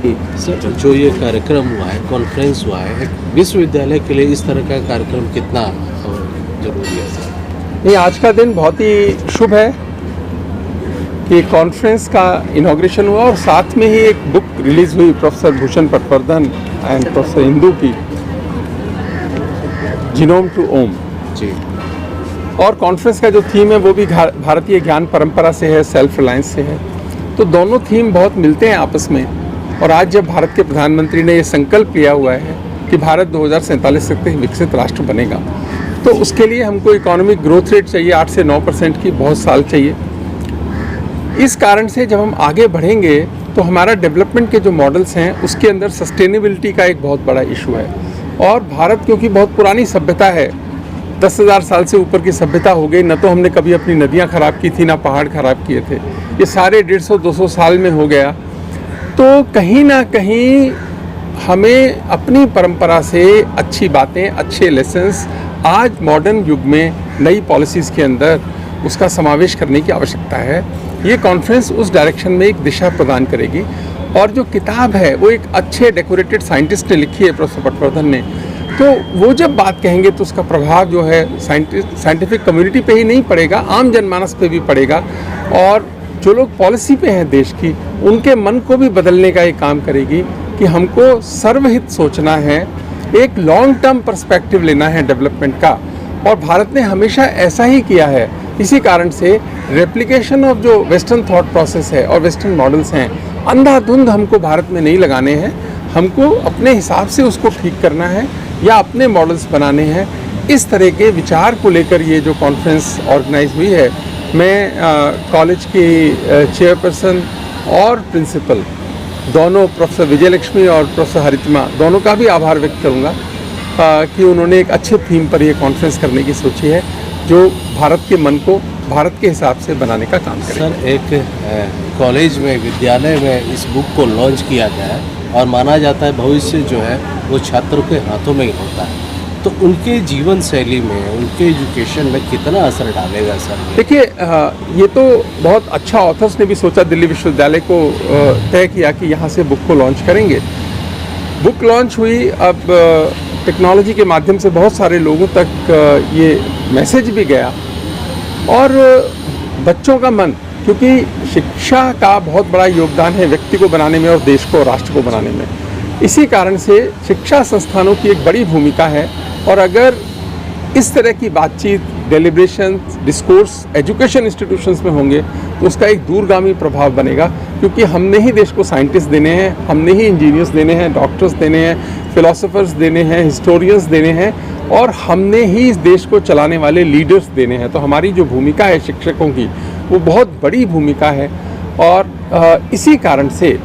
Sir, जो ये कार्यक्रम हुआ है, कॉन्फ्रेंस हुआ है, विश्वविद्यालय के लिए इस तरह का कार्यक्रम कितना जरूरी है सर? नहीं, आज का दिन बहुत ही शुभ है कि कॉन्फ्रेंस का इनॉग्रेशन हुआ और साथ में ही एक बुक रिलीज़ हुई professor Bhushan Patwardhan and professor Indu की, जीनोम टू ओम जी। और कॉन्फ्रेंस का जो थीम है वो भी भारतीय ज्ञान परंपरा से है, सेल्फ रिलायंस से है। तो दोनों थीम बहुत मिलते हैं आपस में। और आज जब भारत के प्रधानमंत्री ने ये संकल्प लिया हुआ है कि भारत 2047 तक विकसित राष्ट्र बनेगा, तो उसके लिए हमको इकोनॉमिक ग्रोथ रेट चाहिए 8 से 9% की, बहुत साल चाहिए। इस कारण से जब हम आगे बढ़ेंगे तो हमारा डेवलपमेंट के जो मॉडल्स हैं उसके अंदर सस्टेनेबिलिटी का एक बहुत बड़ा इशू है। और भारत क्योंकि बहुत पुरानी सभ्यता है, 10,000 साल से ऊपर की सभ्यता हो गई, न तो हमने कभी अपनी नदियाँ ख़राब की थी, ना पहाड़ ख़राब किए थे, ये सारे 150-200 साल में हो गया। तो कहीं ना कहीं हमें अपनी परंपरा से अच्छी बातें, अच्छे लेसन्स आज मॉडर्न युग में नई पॉलिसीज़ के अंदर उसका समावेश करने की आवश्यकता है। ये कॉन्फ्रेंस उस डायरेक्शन में एक दिशा प्रदान करेगी। और जो किताब है वो एक अच्छे डेकोरेटेड साइंटिस्ट ने लिखी है, प्रोफेसर पटवर्धन ने, तो वो जब बात कहेंगे तो उसका प्रभाव जो है साइंटिफिक कम्युनिटी पे ही नहीं पड़ेगा, आम जनमानस पे भी पड़ेगा। और जो लोग पॉलिसी पे हैं देश की, उनके मन को भी बदलने का ये काम करेगी कि हमको सर्वहित सोचना है, एक लॉन्ग टर्म पर्सपेक्टिव लेना है डेवलपमेंट का। और भारत ने हमेशा ऐसा ही किया है। इसी कारण से रेप्लिकेशन ऑफ जो वेस्टर्न थॉट प्रोसेस है और वेस्टर्न मॉडल्स हैं, अंधाधुंध हमको भारत में नहीं लगाने हैं। हमको अपने हिसाब से उसको ठीक करना है या अपने मॉडल्स बनाने हैं। इस तरह के विचार को लेकर ये जो कॉन्फ्रेंस ऑर्गेनाइज हुई है, मैं कॉलेज की चेयरपर्सन और प्रिंसिपल दोनों, प्रोफेसर विजयलक्ष्मी और प्रोफेसर हरितिमा, दोनों का भी आभार व्यक्त करूँगा कि उन्होंने एक अच्छे थीम पर ये कॉन्फ्रेंस करने की सोची है, जो भारत के मन को भारत के हिसाब से बनाने का काम करेगा। सर, एक कॉलेज में, विद्यालय में इस बुक को लॉन्च किया गया है और माना जाता है भविष्य जो है वो छात्रों के हाथों में ही होता है, तो उनके जीवन शैली में, उनके एजुकेशन में कितना असर डालेगा सर? देखिए, ये तो बहुत अच्छा ऑथर्स ने भी सोचा, दिल्ली विश्वविद्यालय को तय किया कि यहाँ से बुक को लॉन्च करेंगे। बुक लॉन्च हुई, अब टेक्नोलॉजी के माध्यम से बहुत सारे लोगों तक ये मैसेज भी गया। और बच्चों का मन, क्योंकि शिक्षा का बहुत बड़ा योगदान है व्यक्ति को बनाने में और देश को, राष्ट्र को बनाने में, इसी कारण से शिक्षा संस्थानों की एक बड़ी भूमिका है। और अगर इस तरह की बातचीत, डेलिब्रेशन, डिस्कोर्स एजुकेशन इंस्टीट्यूशंस में होंगे तो उसका एक दूरगामी प्रभाव बनेगा। क्योंकि हमने ही देश को साइंटिस्ट देने हैं, हमने ही इंजीनियर्स देने हैं, डॉक्टर्स देने हैं, फिलोसोफर्स देने हैं, हिस्टोरियंस देने हैं, और हमने ही इस देश को चलाने वाले लीडर्स देने हैं। तो हमारी जो भूमिका है शिक्षकों की, वो बहुत बड़ी भूमिका है। और इसी कारण से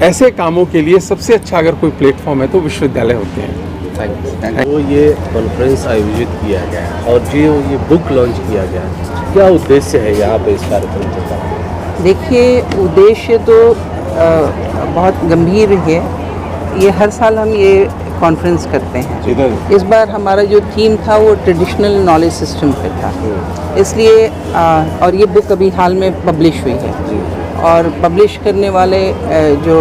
ऐसे कामों के लिए सबसे अच्छा अगर कोई प्लेटफॉर्म है तो विश्वविद्यालय होते हैं। तो ये कॉन्फ्रेंस आयोजित किया गया है और जो ये बुक लॉन्च किया गया है, क्या उद्देश्य है यहाँ पे इस कार्यक्रम का? देखिए, उद्देश्य तो बहुत गंभीर है। ये हर साल हम ये कॉन्फ्रेंस करते हैं। इस बार हमारा जो थीम था वो ट्रेडिशनल नॉलेज सिस्टम पे था, इसलिए और ये बुक अभी हाल में पब्लिश हुई है। और पब्लिश करने वाले जो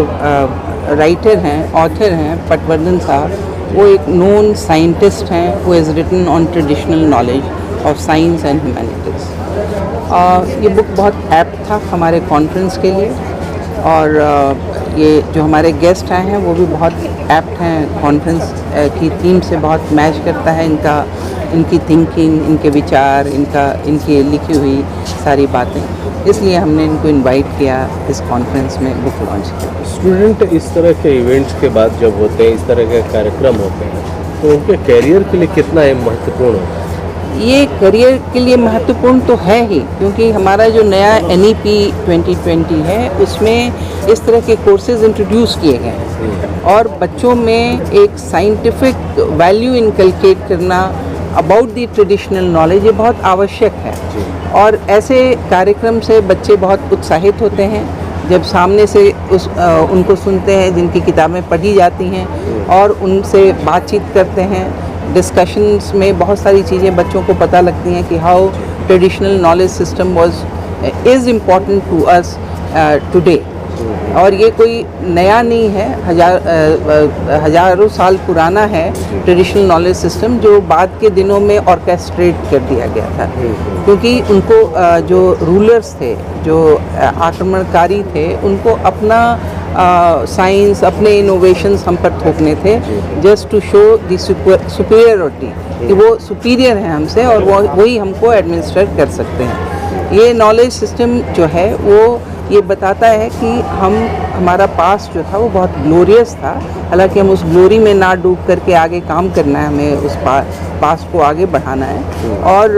राइटर हैं, ऑथर हैं, पटवर्धन साहब, वो एक नोन साइंटिस्ट हैं who has written on traditional knowledge of science and humanities. ये बुक बहुत ऐप्ट था हमारे कॉन्फ्रेंस के लिए। और ये जो हमारे गेस्ट आए हैं वो भी बहुत ऐप्ट हैं, कॉन्फ्रेंस की थीम से बहुत मैच करता है इनकी थिंकिंग, इनके विचार, इनकी लिखी हुई सारी बातें। इसलिए हमने इनको इनवाइट किया इस कॉन्फ्रेंस में बुक लॉन्च किया। स्टूडेंट इस तरह के इवेंट्स के बाद जब होते हैं, इस तरह के कार्यक्रम होते हैं, तो उनके करियर के लिए कितना महत्वपूर्ण होता है? ये करियर के लिए महत्वपूर्ण तो है ही, क्योंकि हमारा जो नया NEP 2020 है उसमें इस तरह के कोर्सेज इंट्रोड्यूस किए गए हैं। और बच्चों में एक साइंटिफिक वैल्यू इनकलकेट करना अबाउट द ट्रेडिशनल नॉलेज, ये बहुत आवश्यक है। और ऐसे कार्यक्रम से बच्चे बहुत उत्साहित होते हैं जब सामने से उनको सुनते हैं जिनकी किताबें पढ़ी जाती हैं, और उनसे बातचीत करते हैं। डिस्कशंस में बहुत सारी चीज़ें बच्चों को पता लगती हैं कि how traditional knowledge system is important to us today. और ये कोई नया नहीं है, हजारों साल पुराना है ट्रेडिशनल नॉलेज सिस्टम, जो बाद के दिनों में ऑर्केस्ट्रेट कर दिया गया था। क्योंकि उनको जो रूलर्स थे, जो आक्रमणकारी थे, उनको अपना साइंस, अपने इनोवेशंस हम पर थोपने थे, just to show the superiority कि वो सुपीरियर हैं हमसे और वो वही हमको एडमिनिस्ट्रेट कर सकते हैं। ये नॉलेज सिस्टम जो है वो ये बताता है कि हमारा पास्ट जो था वो बहुत ग्लोरियस था, हालांकि हम उस ग्लोरी में ना डूब करके आगे काम करना है, हमें उस पास्ट को आगे बढ़ाना है। और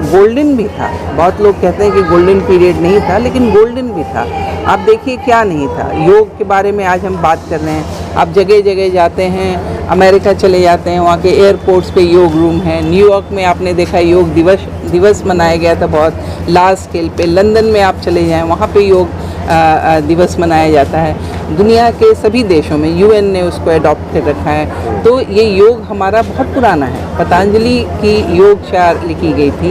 गोल्डन भी था, बहुत लोग कहते हैं कि गोल्डन पीरियड नहीं था, लेकिन गोल्डन भी था। आप देखिए क्या नहीं था। योग के बारे में आज हम बात कर रहे हैं, आप जगह जगह जाते हैं, अमेरिका चले जाते हैं, वहाँ के एयरपोर्ट्स पे योग रूम है। न्यूयॉर्क में आपने देखा योग दिवस मनाया गया था बहुत लार्ज स्केल पे। लंदन में आप चले जाएं, वहाँ पे योग दिवस मनाया जाता है। दुनिया के सभी देशों में यूएन ने उसको अडॉप्ट कर रखा है। तो ये योग हमारा बहुत पुराना है। पतंजलि की योग चार लिखी गई थी,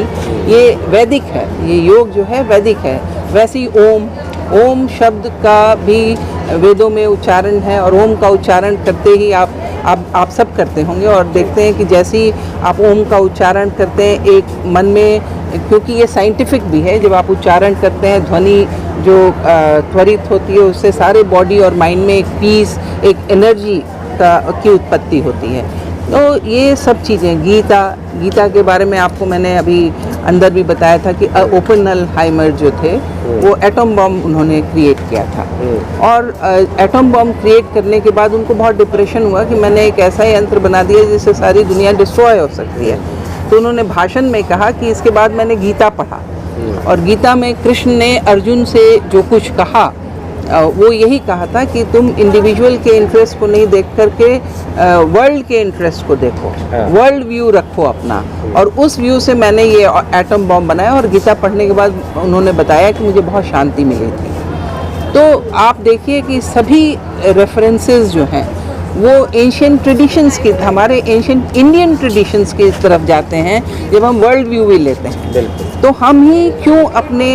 ये वैदिक है, ये योग जो है वैदिक है। वैसे ही ओम शब्द का भी वेदों में उच्चारण है, और ओम का उच्चारण करते ही आप सब करते होंगे और देखते हैं कि जैसे ही आप ओम का उच्चारण करते हैं, एक मन में, क्योंकि ये साइंटिफिक भी है, जब आप उच्चारण करते हैं ध्वनि जो त्वरित होती है, उससे सारे बॉडी और माइंड में एक पीस, एक एनर्जी की उत्पत्ति होती है। तो ये सब चीज़ें, गीता के बारे में आपको मैंने अभी अंदर भी बताया था कि ओपेनहाइमर जो थे वो एटम बम उन्होंने क्रिएट किया था, और एटम बम क्रिएट करने के बाद उनको बहुत डिप्रेशन हुआ कि मैंने एक ऐसा यंत्र बना दिया जिससे सारी दुनिया डिस्ट्रॉय हो सकती है। तो उन्होंने भाषण में कहा कि इसके बाद मैंने गीता पढ़ा, और गीता में कृष्ण ने अर्जुन से जो कुछ कहा वो यही कहा था कि तुम इंडिविजुअल के इंटरेस्ट को नहीं देख करके वर्ल्ड के इंटरेस्ट को देखो, वर्ल्ड व्यू रखो अपना। और उस व्यू से मैंने ये एटम बॉम्ब बनाया, और गीता पढ़ने के बाद उन्होंने बताया कि मुझे बहुत शांति मिली थी। तो आप देखिए कि सभी रेफरेंसेस जो हैं वो एंशिएंट ट्रेडिशंस की, हमारे एंशिएंट इंडियन ट्रेडिशंस की तरफ जाते हैं। जब हम वर्ल्ड व्यू भी लेते हैं, तो हम ही क्यों अपने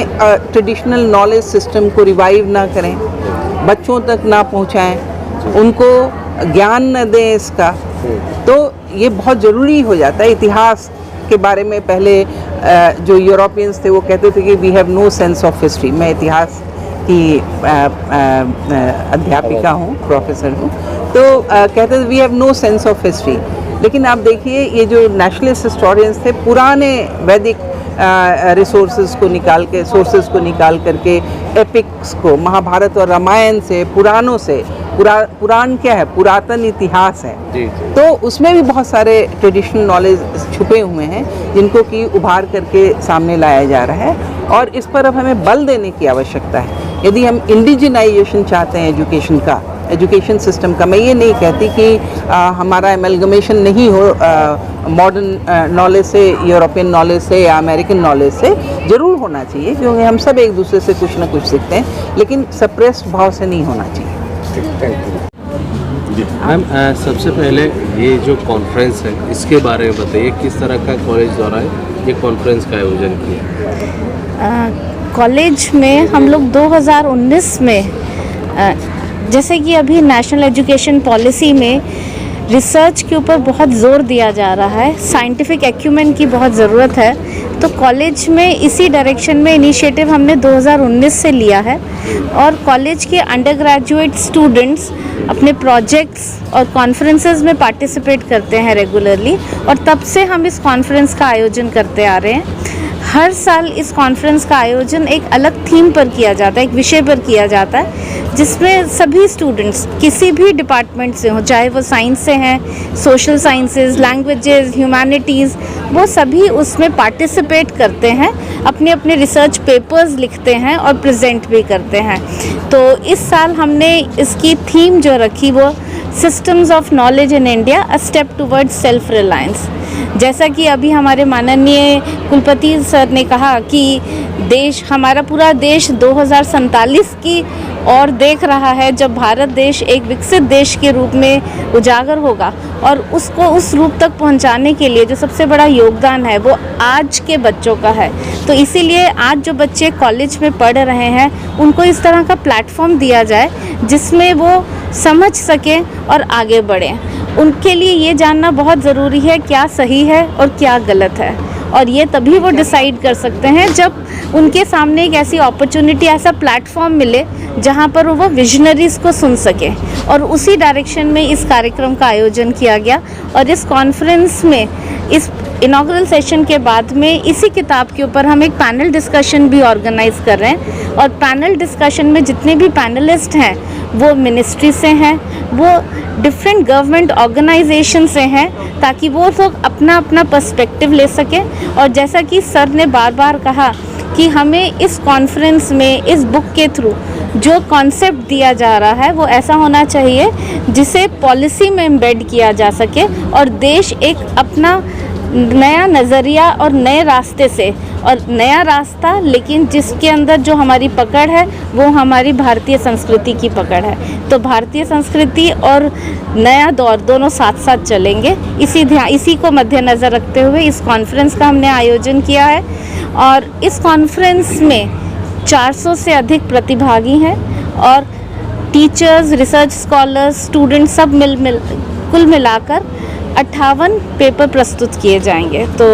ट्रेडिशनल नॉलेज सिस्टम को रिवाइव ना करें, बच्चों तक ना पहुंचाएं, उनको ज्ञान न दें इसका। तो ये बहुत ज़रूरी हो जाता है। इतिहास के बारे में पहले जो यूरोपियंस थे वो कहते थे कि we have no sense of history. मैं इतिहास की अध्यापिका हूँ, प्रोफेसर हूँ, तो कहते थे we have no sense of history. लेकिन आप देखिए ये जो नेशनलिस्ट हिस्टोरियंस थे, पुराने वैदिक सोर्सेज को निकाल करके, एपिक्स को, महाभारत और रामायण से, पुराणों से, पुराण क्या है, पुरातन इतिहास है। तो उसमें भी बहुत सारे ट्रेडिशनल नॉलेज छुपे हुए हैं जिनको कि उभार करके सामने लाया जा रहा है, और इस पर अब हमें बल देने की आवश्यकता है। यदि हम इंडिजिनाइजेशन चाहते हैं एजुकेशन सिस्टम का, मैं ये नहीं कहती कि हमारा एमलगमेशन नहीं हो मॉडर्न नॉलेज से, यूरोपियन नॉलेज से या अमेरिकन नॉलेज से, ज़रूर होना चाहिए, क्योंकि हम सब एक दूसरे से कुछ ना कुछ सीखते हैं, लेकिन सप्रेस्ड भाव से नहीं होना चाहिए। मैम, सबसे पहले ये जो कॉन्फ्रेंस है इसके बारे में बताइए, किस तरह का कॉलेज द्वारा ये कॉन्फ्रेंस का आयोजन किया? कॉलेज में हम लोग 2019 में जैसे कि अभी नेशनल एजुकेशन पॉलिसी में रिसर्च के ऊपर बहुत ज़ोर दिया जा रहा है, साइंटिफिक एक्यूमेंट की बहुत ज़रूरत है, तो कॉलेज में इसी डायरेक्शन में इनिशिएटिव हमने 2019 से लिया है। और कॉलेज के अंडर ग्रेजुएट स्टूडेंट्स अपने प्रोजेक्ट्स और कॉन्फ्रेंसेस में पार्टिसिपेट करते हैं रेगुलरली, और तब से हम इस कॉन्फ्रेंस का आयोजन करते आ रहे हैं। हर साल इस कॉन्फ्रेंस का आयोजन एक अलग थीम पर किया जाता है, एक विषय पर किया जाता है, जिसमें सभी स्टूडेंट्स किसी भी डिपार्टमेंट से हों, चाहे वो साइंस से हैं, सोशल साइंसेज, लैंग्वेजेस, ह्यूमैनिटीज़, वो सभी उसमें पार्टिसिपेट करते हैं, अपने अपने रिसर्च पेपर्स लिखते हैं और प्रेजेंट भी करते हैं। तो इस साल हमने इसकी थीम जो रखी वो systems of knowledge in India, a step towards self reliance. जैसा कि अभी हमारे माननीय कुलपति सर ने कहा कि हमारा पूरा देश 2047 की और देख रहा है, जब भारत देश एक विकसित देश के रूप में उजागर होगा, और उसको उस रूप तक पहुंचाने के लिए जो सबसे बड़ा योगदान है वो आज के बच्चों का है। तो इसीलिए आज जो बच्चे कॉलेज में पढ़ रहे हैं उनको इस तरह का प्लेटफॉर्म दिया जाए जिसमें वो समझ सकें और आगे बढ़ें। उनके लिए ये जानना बहुत ज़रूरी है क्या सही है और क्या गलत है, और ये तभी वो डिसाइड कर सकते हैं जब उनके सामने एक ऐसी अपॉर्चुनिटी, ऐसा प्लेटफॉर्म मिले जहाँ पर वो विजनरीज़ को सुन सकें। और उसी डायरेक्शन में इस कार्यक्रम का आयोजन किया गया। और इस कॉन्फ्रेंस में, इस इनॉग्रल सेशन के बाद में, इसी किताब के ऊपर हम एक पैनल डिस्कशन भी ऑर्गेनाइज कर रहे हैं। और पैनल डिस्कशन में जितने भी पैनलिस्ट हैं वो मिनिस्ट्री से हैं, वो डिफरेंट गवर्नमेंट ऑर्गेनाइजेशन से हैं, ताकि वो लोग अपना अपना पर्सपेक्टिव ले सकें। और जैसा कि सर ने बार बार कहा कि हमें इस कॉन्फ्रेंस में, इस बुक के थ्रू जो कॉन्सेप्ट दिया जा रहा है वो ऐसा होना चाहिए जिसे पॉलिसी में एम्बेड किया जा सके, और देश एक अपना नया नज़रिया और नए रास्ते से, और नया रास्ता लेकिन जिसके अंदर जो हमारी पकड़ है वो हमारी भारतीय संस्कृति की पकड़ है। तो भारतीय संस्कृति और नया दौर दोनों साथ साथ चलेंगे। इसी को मद्देनज़र रखते हुए इस कॉन्फ्रेंस का हमने आयोजन किया है। और इस कॉन्फ्रेंस में 400 से अधिक प्रतिभागी हैं, और टीचर्स, रिसर्च स्कॉलर्स, स्टूडेंट्स सब कुल मिलाकर 58 पेपर प्रस्तुत किए जाएंगे। तो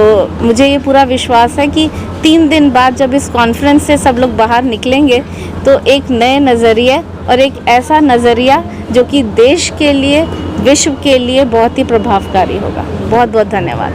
मुझे ये पूरा विश्वास है कि 3 दिन बाद जब इस कॉन्फ्रेंस से सब लोग बाहर निकलेंगे तो एक नए नज़रिए और एक ऐसा नज़रिया जो कि देश के लिए, विश्व के लिए बहुत ही प्रभावकारी होगा। बहुत बहुत धन्यवाद।